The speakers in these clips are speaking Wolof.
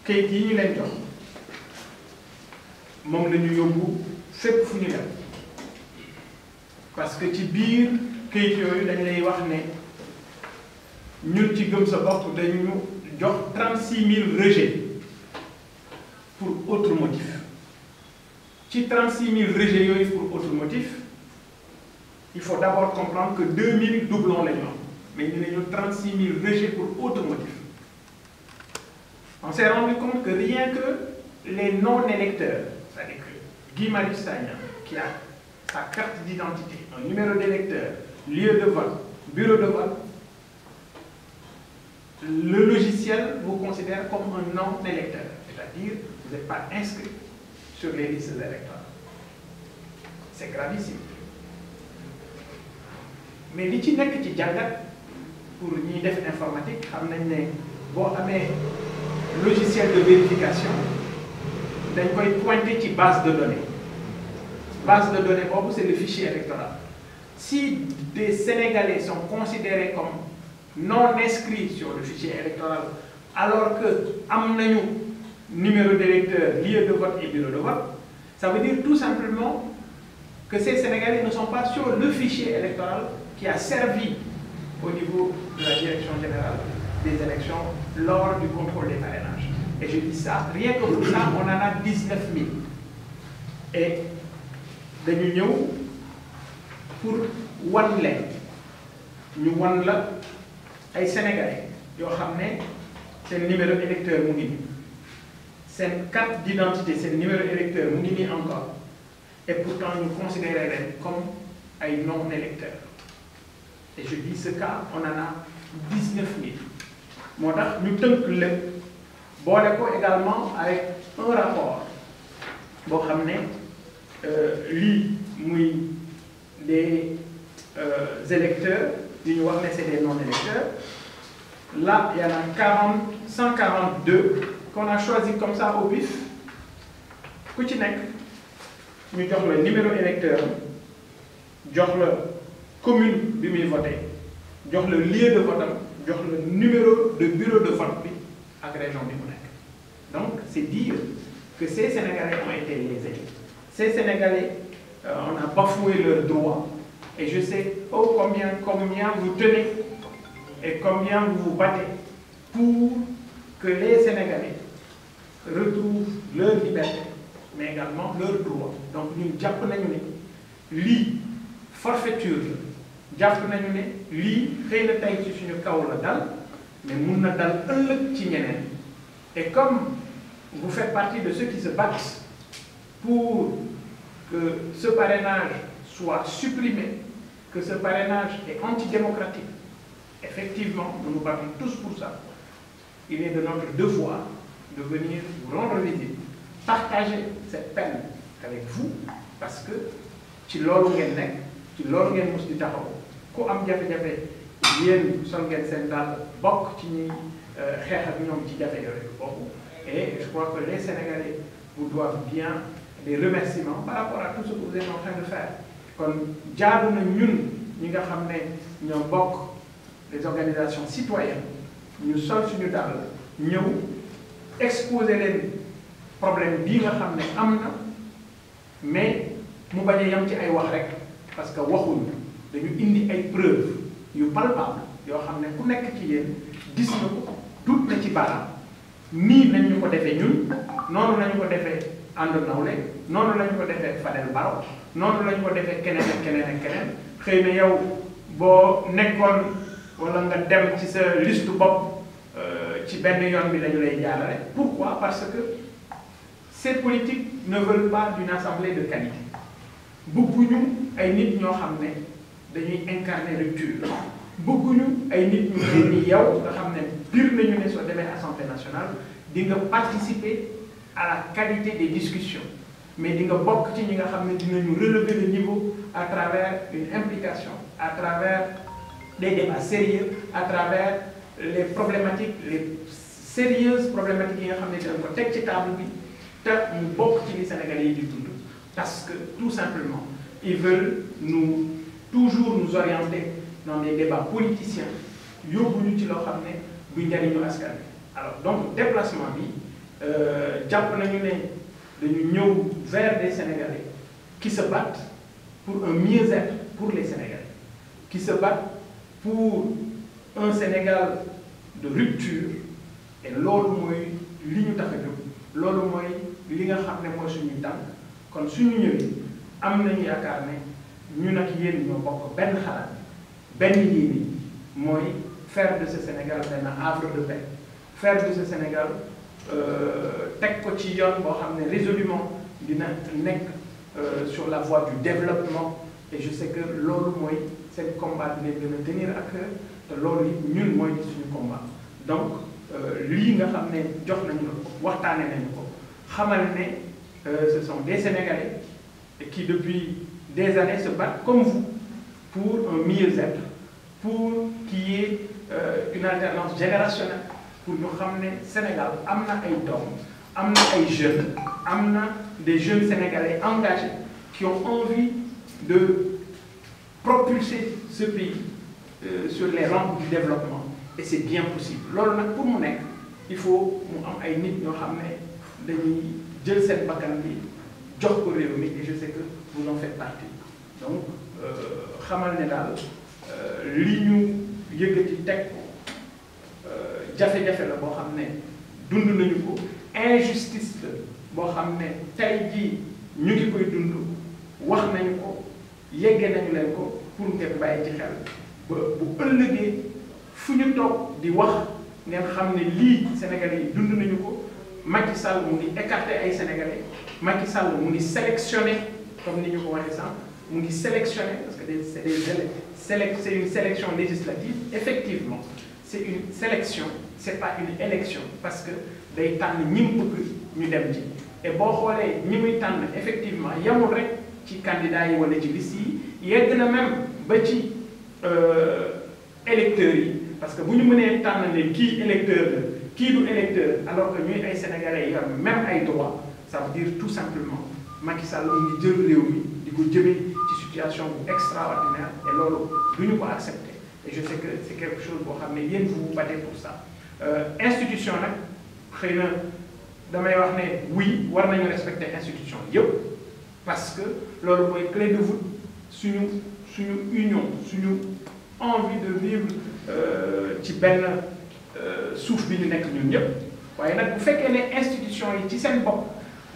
kayit yi ñu leen jox moom la ñu yóbbu fépp fu ñu dem parce que ci biir kayit yooyu dañ lay wax ne ñun ci gëm sa bopp dañu jox 36 000 rejets pour autre motif ci 36 000 rejets yooyu pour autre motif il faut d'abord comprendre que 2000 doublons la ñu am mais ñu ne ñu 36 000 rejets pour autre motif. On s'est rendu compte que rien que les non-électeurs, c'est-à-dire que Guy Marius Sagna, qui a sa carte d'identité, un numéro d'électeur, lieu de vote, bureau de vote, le logiciel vous considère comme un non-électeur, c'est-à-dire que vous n'êtes pas inscrit sur les listes électorales. C'est gravissime. Mais li ci nekk ci jàngat pour ñiy def informatique xam nañ ne boo amee logiciel de vérification dañ koy pointer ci base de données boobu c'est le fichier électoral. Si des Sénégalais sont considérés comme non inscrits sur le fichier électoral alors que am nañu numéro d'électeur, lieu de vote et bureau de vote, ça veut dire tout simplement que ces Sénégalais ne sont pas sur le fichier électoral qui a servi au niveau de la direction générale des élections lors du contrôle des parrainages. Et je dis ça, rien que pour ça, on en a 19 000. Et dañu ñëw pour wan leen ñu wan la ay Sénégalais yoo xam ne seen numéro électeur mu ngi nii seen carte d'identité seen numéro électeur mu ngi nii encore et pourtant ñu considérer leen comme ay non-électeurs. Et je dis ce cas, on en a 19 000. moo tax ñu tënk lépp boole ko également avec un rapport boo xam ne lii muy des électeurs yu ñu wax ne c'est des non-électeurs. Là il y en a 142 qu'on a choisi comme ça au pif ku ci nekk ñu jox la numéro électeur jox la commune bi muy voté jox la lieu de vote jox le numéro de bureau de vote bi ak région bi mu nekk. Donc c'est dire que ces Sénégalais ont été lésés. Ces Sénégalais on a bafoué leurs droits et je sais combien vous tenez et combien vous vous battez pour que les Sénégalais retrouvent leur liberté mais également leurs droits. Donc ñun jàpp nañu ne lii forfaiture la jàpp nañu ne lii xëy na tey ci suñu kaw la dal mais mun na dal ëllëg ci ñeneen. Et comme vous faites partie de ceux qui se battent pour que ce parrainage soit supprimé, que ce parrainage est antidémocratique, effectivement, nous nous battons tous pour ça. Il est de notre devoir de venir vous rendre visite, partager cette peine avec vous, parce que ci loolu ngeen nekk ci loolu ngeen mus di taxaw ku am jafe-jafe yéen sol ngeen seen daal bokk ci ñi xeex ak ñoom ci jafe yooyu boobu. Et je crois que les Sénégalais vous doivent bien des remerciements par rapport à tout ce que vous êtes en train de faire. Kon jaadu na ñun ñi nga xam ne ñoo bokk les organisations citoyennes ñu sol suñu dal ñëw exposer leen problème bii nga xam ne am na mais mu bañ a yem ci ay wax rek parce que waxuñu dañu indi ay preuves yu palpable yoo xam ne ku nekk ci yéen gis na ko dut na ci baaraam nii nañ ñu ko defee ñun noonu lañu ko defee ànd nawle noonu lañu ko defee Fadel Barro noonu lañu ko defee keneen ak keneen ak keneen xëy na yow boo nekkoon wala nga dem ci sa liste bopp ci benn yoon bi lañu lay jaarale. Pourquoi? Parce que ces politiques ne veulent pas d'une assemblée de qualité. Bëgguñu ay nit ñoo xam ne dañuy incarner rupture. Bëgguñu ay nit ñu mel ni yow nga xam ne biir nañu ne soo demee Assemblée nationale di nga participer à la qualité des discussions mais di nga bokk ci ñi nga xam ne dinañu relever le niveau à travers une implication, à travers des débats sérieux, à travers les problématiques, les sérieuses problématiques yi nga xam ne dinañ ko teg ci table bi te mu bokk ci li Sénégalais yi di dund parce que tout simplement ils veulent toujours nous orienter dans des débats politiciens yóbbuñu ci loo xam ne du njariñu askan bi. Alors donc déplacement bi jàpp nañu ne dañu ñëw vers des Sénégalais qui se battent pour un mieux-être pour les Sénégalais, qui se battent pour un Sénégal de rupture, et loolu mooy li ñu tax a jóg loolu mooy li nga xam ne mooy suñu tànk kon suñu ñëwee am nañu yaakaar ne ñun ak yéen ñoo bokk benn xalaat benn yéene mooy faire de ce Sénégal benn havre de paix, faire de ce Sénégal teg ko ci yoon boo xam ne résolument dina nekk sur la voie du développement. Et je sais que loolu mooy seen combat dina gën a tenir à cœur te loolu it ñun mooy suñu combat. Donc lii nga xam ne jox nañu ko waxtaane nañu ko xamal ne ce sont des Sénégalais qui depuis des années se battent comme vous pour un mieux-être, pour qu'il y ait une alternance générationnelle, pour ñu xam ne Sénégal am na ay doom am na ay jeunes am na des jeunes Sénégalais engagés qui ont envie de propulser ce pays sur les rampes du développement, et c'est bien possible. Loolu nag pour mu nekk il faut mu am ay nit ñoo xam ne dañuy jël seen bakkan bi jox ko réew mi, et je sais que vous en faites partie. Donc xamal ne daal li ñu yëkkati teg jafe-jafe la boo xam ne dund nañu ko, injustice la boo xam ne tey jii ñu ngi koy dund, wax nañu ko, yeggee nañu leen ko pour ngeen bàyyi ci xel ba bu ëllëgee fu ñu toog di wax ngeen xam ne lii Sénégalais yi dund nañu ko. Macky Sall mu ngi écarté ay Sénégalais, Macky Sall mu ngi sélectionné comme ni ñu ko waxee sànq, mu ngi sélectionné parce que c'est une sélection législative. Effectivement c'est une sélection, c'est pas une élection, parce que day tànn ñi mu bëgg ñu dem ci. Et boo xoolee ñi muy tànn effectivement yamul rek ci candidats yi wala ci liste yi, yegg na même ba ci électeurs yi, parce que bu ñu mënee tànn ne kii électeur la kii du électeur alors que ñuy ay Sénégalais yor même ay droits, ça veut dire tout simplement Macky Sall mu ngi jël réew mi di ko jëmee ci situation bu extraordinaire, et loolu du ñu ko accepter. Et je sais que c'est quelque chose boo xam ne yéen vous vous battez pour ça. Institution nag xëy na damay wax ne oui war nañu respecter institution yëpp, parce que loolu mooy clé de voûte suñu union, suñu envie de vivre ci benn suuf bi ñu nekk ñun ñëpp. waaye nag bu fekkee ne institution yi ci seen bopp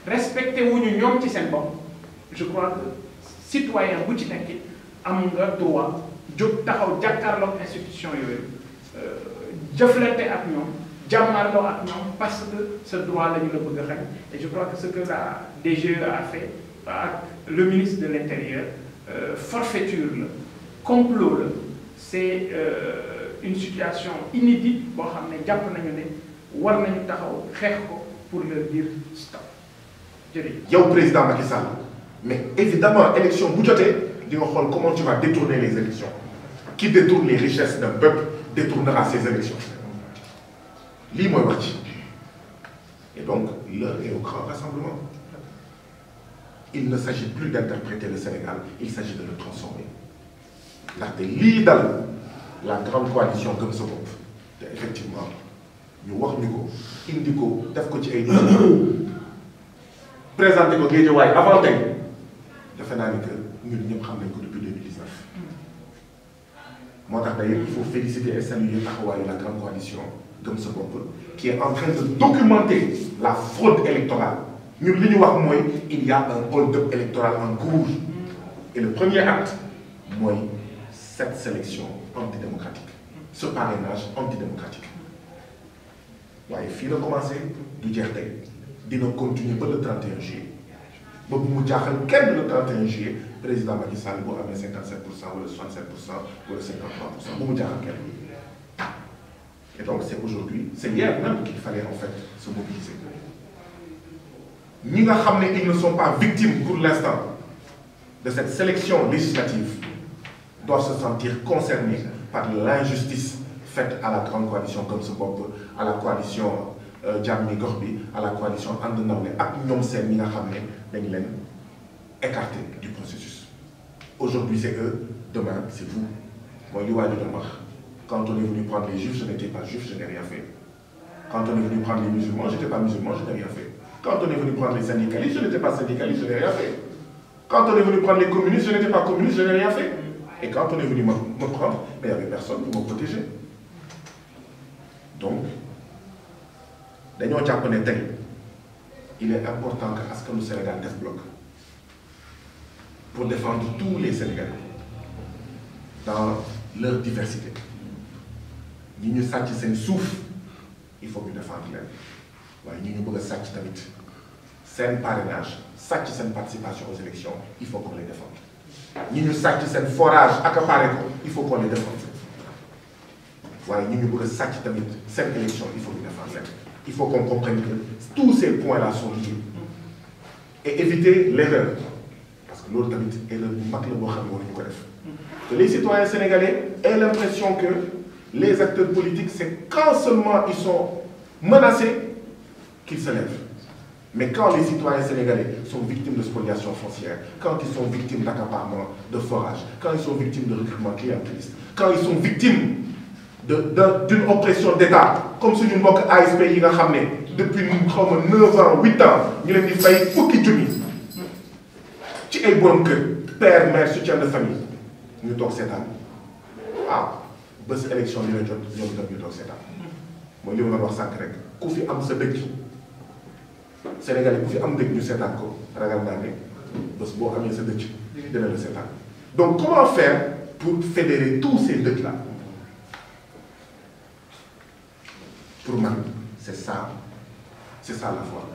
respecté wuñu ñoom ci seen bopp, je crois que citoyen bu ci nekk am nga droit jóg taxaw jàkkaarloog institution yooyu jëflante ak ñoom, jàmmarloo ak ñoom, parce que ce droit la ñu la bëgg a xañ. Et je crois que ce que la DGE a fait ak le ministre de l'Intérieur forfaiture la, complot la, c'est une situation inédite boo xam ne jàpp nañu ne war nañu taxaw xeex ko pour leur dire stop. jërëjëf. yow président Macky Sall, mais évidemment élection bu jotee di nga xool comment tu vas détourner les élections. Qui détourne les richesses d'un peuple détournera ces élections. lii mooy wax ci. Et donc l'heure est au grand rassemblement. Il ne s'agit plus d'interpréter le Sénégal, il s'agit de le transformer. ndaxte lii dal la grande coalition Gëm Sa Bopp te effectivement ñu wax ñu ko indi ko def ko ci ay présenté ko Guédiawaye avant tey defe naa ni que ñun ñëpp xam nañ ko depuis 2019. moo tax d'ailleurs il faut féliciter et saluer taxawaayu la grande coalition Gëm Sa Bopp qui est en train de documenter la fraude électorale. ñun li ñu wax mooy il y a un hold-up électoral en cours, et le premier acte mooy cette sélection antidémocratique, ce parrainage antidémocratique. waaye fii la commencé du jeex tey dina continuer ba le 31 juillet ba bu mu jaaxal kenn le 31 juillet président Macky Sall boo amee 57% wala 67% wala 53% bu mu jaaxal kenn. Et donc c'est aujourd'hui, c'est hier même qu'il fallait en fait se mobiliser. ñi nga xam ne ils ne sont pas victimes pour l'instant de cette sélection législative doivent se sentir concernés par l'injustice faite à la grande coalition Gëm Sa Bopp, à la coalition Jàmmi Gox Bi, à la coalition And Nawlé ak ñoom seen ñi nga xam ne dañ leen écarté du processus. Aujourd'hui c'est eux, demain c'est vous. mooy li waaju doon wax quand on est venu prendre les juifs, je n'étais pas juif, je n'ai rien fait. Quand on est venu prendre les musulmans, je n'étais pas musulman, je n'ai rien fait. Quand on est venu prendre les syndicalistes, je n'étais pas syndicaliste, je n'ai rien fait. Quand on est venu prendre les communistes, je n'étais pas communiste, je n'ai rien fait. Et quand on est venu me prendre, il n'y avait personne pour me protéger. Donc, il est important que le Sénégal débloque pour défendre tous les Sénégalais dans leur diversité. Nous nous sachons souffle, il faut que nous défendions. Nous nous sachons tamit sen parrainage, sachons sen participation aux élections, il faut qu'on les défende. Nous nous sachons sen forage, accaparé, il faut qu'on les défende. Nous nous sachons tamit sen élection, il faut que nous défendions. Il faut qu'on comprenne que tous ces points-là sont liés. Et éviter l'erreur. Parce que l'autre tamit est le que les citoyens sénégalais aient l'impression que les acteurs politiques, c'est quand seulement ils sont menacés qu'ils se lèvent. Mais quand les citoyens sénégalais sont victimes de spoliation foncière, quand ils sont victimes d'accaparement, de forage, quand ils sont victimes de recrutement clientéliste, quand ils sont victimes d'une oppression d'État, comme si nous avons ASP depuis 9 ans, 8 ans, nous avons fait fouki djumi. Tu es bon que père, mère, soutien de famille, nous avons 7 ans. Ah, bés élection li la jot ñoom itam ñu toog seetaan mooy li ma doon wax sànq rek ku fi am sa dëkk Sénégalais ku fi am dëkk ñu seetaan ko ragal naa ne bés boo amee sa dëkk dina la seetaan. Donc comment faire pour fédérer tous ces dëkk là? Pour moi, c'est ça la foi.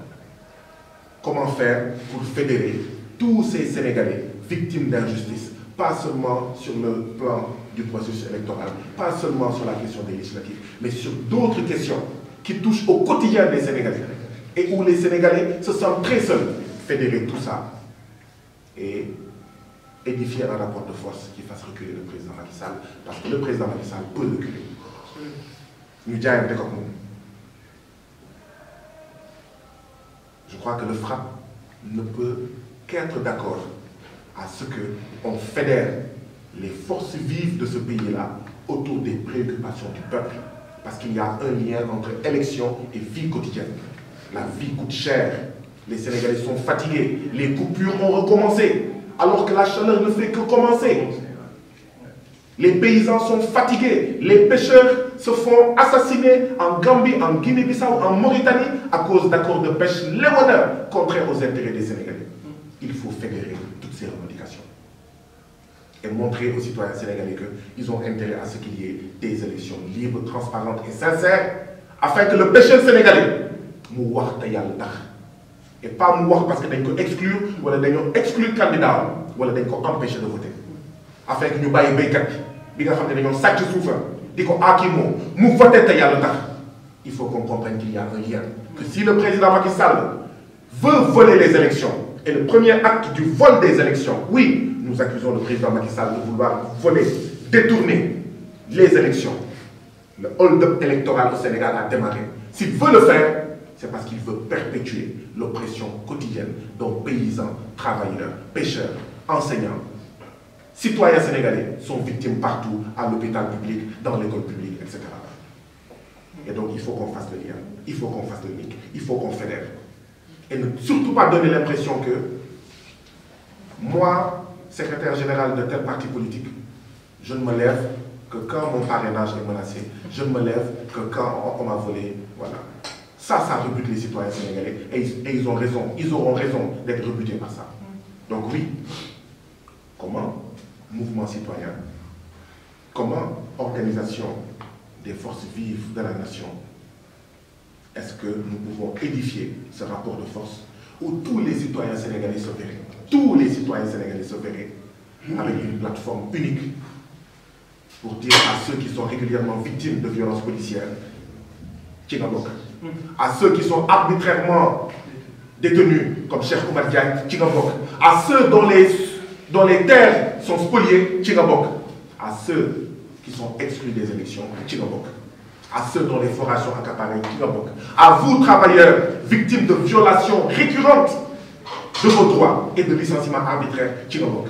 Comment faire pour fédérer tous ces Sénégalais victimes d'injustice, pas seulement sur le plan du processus électoral, pas seulement sur la question des législatives, mais sur d'autres questions qui touchent au quotidien des Sénégalais et où les Sénégalais se sentent très seuls. Fédérer tout ça et édifier un rapport de force qui fasse reculer le président Macky Sall, parce que le président Macky Sall peut reculer. Nous disons je crois que le FRAPP ne peut qu'être d'accord à ce qu'on fédère les forces vives de ce pays-là autour des préoccupations du peuple. Parce qu'il y a un lien entre élection et vie quotidienne. La vie coûte cher. Les Sénégalais sont fatigués. Les coupures ont recommencé. Alors que la chaleur ne fait que commencer. Les paysans sont fatigués. Les pêcheurs se font assassiner en Gambie, en Guinée-Bissau, en Mauritanie à cause d'accords de pêche léonins contraires aux intérêts des Sénégalais. Il faut fédérer toutes ces revendications et montrer aux citoyens sénégalais qu'ils ont intérêt à ce qu'il y ait des élections libres, transparentes et sincères afin que le pêcheur sénégalais mouah tayal et pas mouah parce que nous avons exclure ou nous exclure le candidat ou nous avons empêché de voter afin que nous baillons béykat bi nga xam ne dañoo sàcc suufa di ko aakimoo mu voté te yàlla tax. Il faut qu'on comprenne qu'il y a un lien. Que si le président Macky Sall veut voler les élections, et le premier acte du vol des élections, oui, nous accusons le président Macky Sall de vouloir voler, détourner les élections. Le hold-up électoral au Sénégal a démarré. S'il veut le faire, c'est parce qu'il veut perpétuer l'oppression quotidienne dont paysans, travailleurs, pêcheurs, enseignants, citoyens sénégalais sont victimes partout, à l'hôpital public, dans l'école publique, etc. Et donc il faut qu'on fasse le lien, il faut qu'on fasse le link, il faut qu'on fédère. Et ne surtout pas donner l'impression que moi, secrétaire général de tel parti politique, je ne me lève que quand mon parrainage est menacé, je ne me lève que quand on m'a volé. Voilà. Ça rebute les citoyens sénégalais et ils ont raison, ils auront raison d'être rebutés par ça. Donc oui, comment mouvement citoyen, comment organisation des forces vives de la nation, est-ce que nous pouvons édifier ce rapport de force où tous les citoyens sénégalais se verraient, tous les citoyens sénégalais se verraient avec une plateforme unique pour dire à ceux qui sont régulièrement victimes de violences policières, Tchingabok, à ceux qui sont arbitrairement détenus comme Cheikh Oumar Diagne, Tchingabok, à ceux dont les terres sont spoliées, Tchingabok, à ceux qui sont exclus des élections, Tchingabok, à ceux dont les forages sont accaparés, Tchingabok, à vous travailleurs victimes de violations récurrentes de vos droits et de licenciements arbitraires, Tchingabok,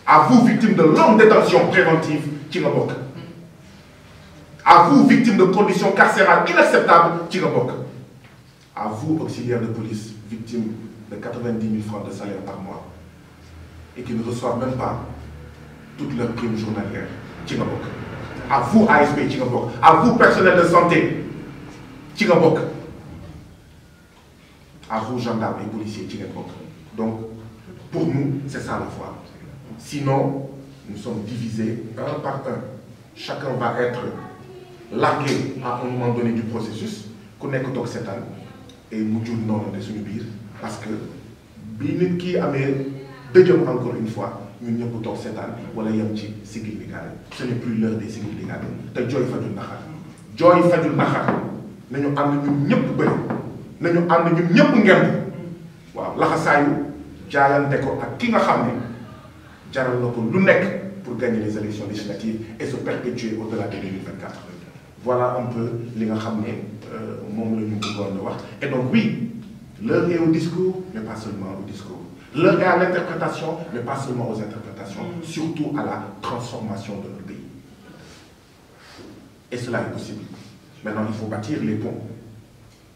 à vous victimes de longues détentions préventives, Tchingabok, À vous, victimes de conditions carcérales inacceptables, ci nga bokk. À vous, auxiliaires de police, victimes de 90 000 francs de salaire par mois et qui ne reçoivent même pas toutes leurs primes journalières, ci nga bokk. À vous, ASP, ci nga bokk. À vous, personnel de santé, ci nga bokk. À vous, gendarmes et policiers, ci nga bokk. Donc, pour nous, c'est ça la foi. Sinon, nous sommes divisés un par un. Chacun va être largué à un moment donné du processus, ku nekk toog seetaan et mu jur noonu de suñu biir parce que bi nit kii amee dëjëm encore une fois ñun ñëpp toog seetaan wala yem ci sigil di gaale. Ce n'est plus l'heure des sigil di gaale te jooy fajul naxar. Jooy fajul naxar nañu ànd ñun ñëpp bëri nañu ànd ñun ñëpp ngemb waaw laxasaayu jaayante ko ak ki nga xam ne jaral na ko lu nekk pour gagner les élections législatives et se perpétuer au-delà de 2024. Voilà un peu li nga xam ne moom la ñu bëggoon wax. Et donc oui, l'heure est au discours, mais pas seulement au discours. L'heure est à l'interprétation, mais pas seulement aux interprétations, surtout à la transformation de notre pays. Et cela est possible. Maintenant, il faut bâtir les ponts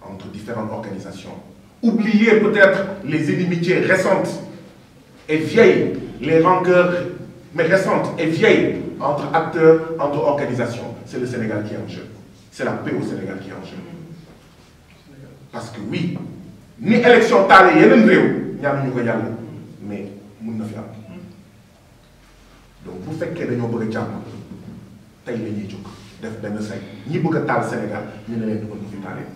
entre différentes organisations. Oublier peut-être les inimitiés récentes et vieilles, les rancœurs, mais récentes et vieilles entre acteurs, entre organisations. C'est le Sénégal qui est en jeu. C'est la paix au Sénégal qui est en jeu. Parce que oui, ni élection taale yeneen réew ñaanuñu ko yàlla mais mun na fi am. Donc bu fekkee dañoo bëgg a jàmm tey la ñuy jóg def benn say ñi bëgg a taal Sénégal ñu ne leen du mën ko fi taalee.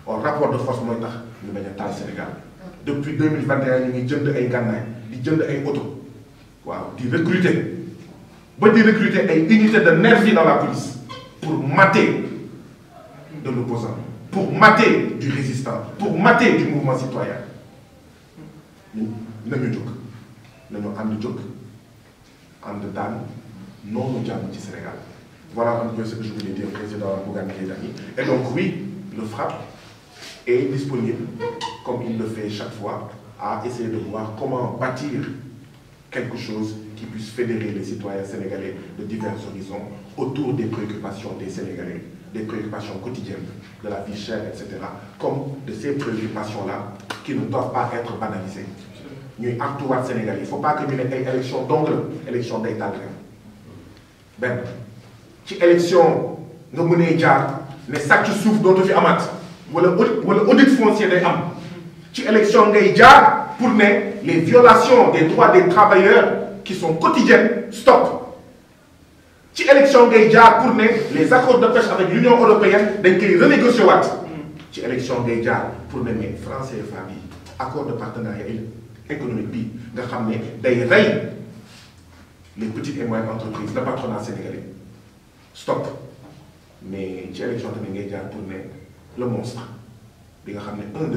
Or rapport de force mooy tax ñu bañ a taal Sénégal. Depuis 2021 ñu ngi jënd ay gànnaay di jënd ay oto waaw di recruter ba di recruter ay unités de nervis dans la police pour mater de l'opposant, pour mater du résistant, pour mater du mouvement citoyen. Nañu jóg nañu ànd jóg ànd daan noonu jàmm ci Sénégal. Voilà un peu ce que je voulais dire au président Bougane Gueye Dany. Et donc oui, le FRAPP est disponible, comme il le fait chaque fois, à essayer de voir comment bâtir quelque chose qui puisse fédérer les citoyens sénégalais de divers horizons autour des préoccupations des Sénégalais, des préoccupations quotidiennes, de la vie chère, etc. Comme de ces préoccupations-là qui ne doivent pas être banalisées. Ñuy artuwaat Sénégalais, il ne faut pas que ñu ne ay élection donc la élection day taal réew. Benn ci élection nga mënee jaar ne sàcc suuf dootu fi amaat wala audit foncier day am ci élection ngay jaar pour ne les violations des droits des travailleurs qui sont quotidiennes stop. Ci élection ngay jaar pour ne les accords de pêche avec l'Union européenne dañ koy renégocier waat. Ci élection ngay jaar pour ne mais franc CFA bi accord de partenariat économique bi nga xam ne day rey les petites et moyennes entreprises le patronat sénégalais stop. Mais ci élection tamit ngay jaar pour ne le monstre bi nga xam ne 1-2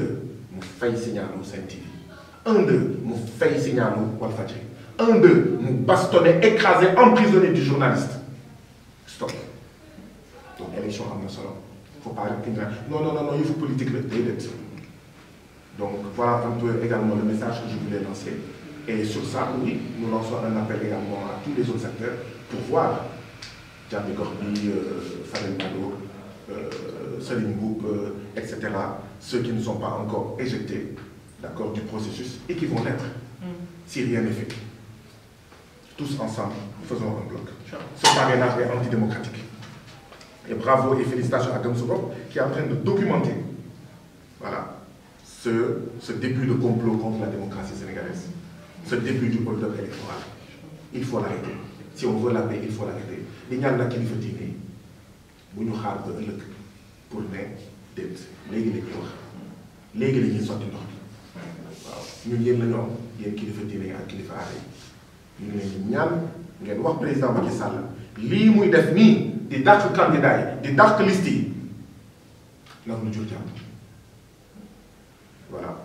mu fay signalu Sen TV 1-2 mu fay signalu Walfadjri 1-2 mu bastonné écrasé emprisonné du journaliste stop. Donc élection am na solo faut pas rek non il faut politique la déedéet. Donc voilà un peu également le message que je voulais lancer. Et sur ça, oui, nous lançons un appel également à tous les autres acteurs pour voir Diamy Gorgui, Fadel Barro, Serigne Mboup, etc. Ceux qui ne sont pas encore éjectés, d'accord, du processus et qui vont l'être si rien n'est fait. Tous ensemble, faisons un bloc. Ce parrainage est antidémocratique. Et bravo et félicitations à Gamsu Bopp qui est en train de documenter, voilà, ce début de complot contre la démocratie sénégalaise, ce début du hold-up électoral. Il faut l'arrêter. Si on veut la paix, il faut l'arrêter. Li ñaan nag kilifa diine yi bu ñu xaar ba ëllëg pour ne déet léegi la ñuy wax léegi la ñuy sotti ndox bi waaw ñun yéen la ñu am yéen kilifa diine yi ak kilifa aada yi ñu ngi leen di ñaan ngeen wax président Macky Sall lii muy def nii di dàq candidat yi di dàq liste yi nag lu jur jàmm voilà.